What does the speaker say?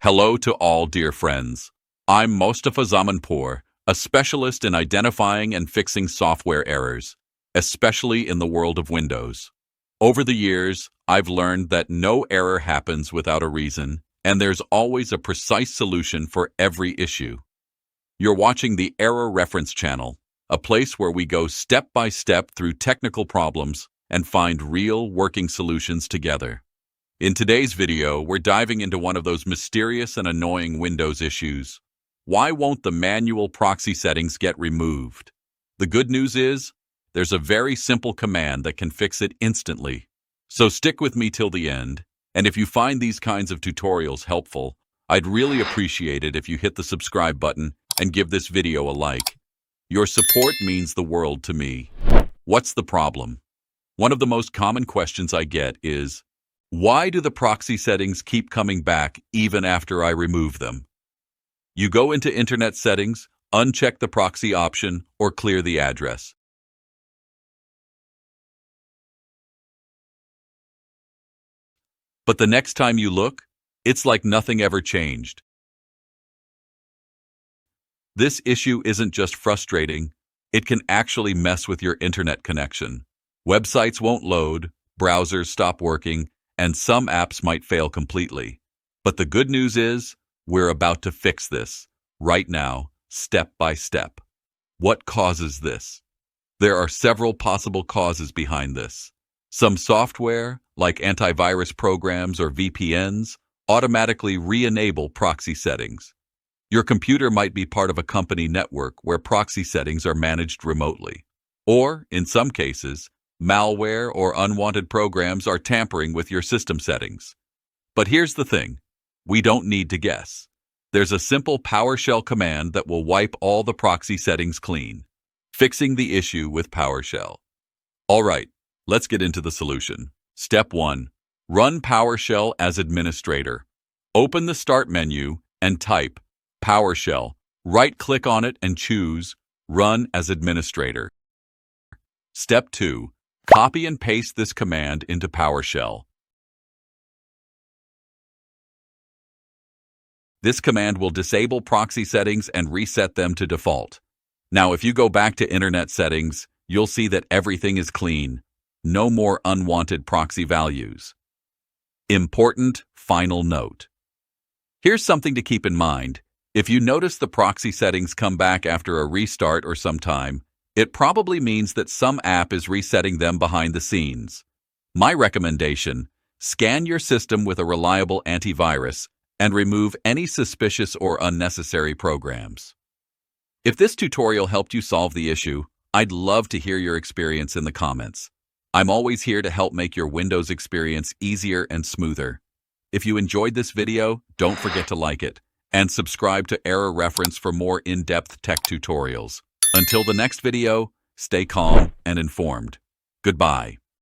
Hello to all dear friends. I'm Mostafa Zamanpour, a specialist in identifying and fixing software errors, especially in the world of Windows. Over the years, I've learned that no error happens without a reason, and there's always a precise solution for every issue. You're watching the Error Reference Channel, a place where we go step by step through technical problems and find real working solutions together. In today's video, we're diving into one of those mysterious and annoying Windows issues. Why won't the manual proxy settings get removed? The good news is, there's a very simple command that can fix it instantly. So stick with me till the end, and if you find these kinds of tutorials helpful, I'd really appreciate it if you hit the subscribe button and give this video a like. Your support means the world to me. What's the problem? One of the most common questions I get is, why do the proxy settings keep coming back even after I remove them? You go into Internet settings, uncheck the proxy option, or clear the address. But the next time you look, it's like nothing ever changed. This issue isn't just frustrating, it can actually mess with your internet connection. Websites won't load, browsers stop working, and some apps might fail completely. But the good news is, we're about to fix this, right now, step by step. What causes this? There are several possible causes behind this. Some software, like antivirus programs or VPNs, automatically re-enable proxy settings. Your computer might be part of a company network where proxy settings are managed remotely. Or, in some cases, malware or unwanted programs are tampering with your system settings. But here's the thing, we don't need to guess. There's a simple PowerShell command that will wipe all the proxy settings clean, fixing the issue with PowerShell. All right, let's get into the solution. Step 1. Run PowerShell as administrator. Open the Start menu and type PowerShell. Right-click on it and choose Run as Administrator. Step 2. Copy and paste this command into PowerShell. This command will disable proxy settings and reset them to default. Now, if you go back to Internet settings, you'll see that everything is clean. No more unwanted proxy values. Important final note. Here's something to keep in mind. If you notice the proxy settings come back after a restart or some time, it probably means that some app is resetting them behind the scenes. My recommendation, scan your system with a reliable antivirus and remove any suspicious or unnecessary programs. If this tutorial helped you solve the issue, I'd love to hear your experience in the comments. I'm always here to help make your Windows experience easier and smoother. If you enjoyed this video, don't forget to like it and subscribe to Error Reference for more in-depth tech tutorials. Until the next video, stay calm and informed. Goodbye.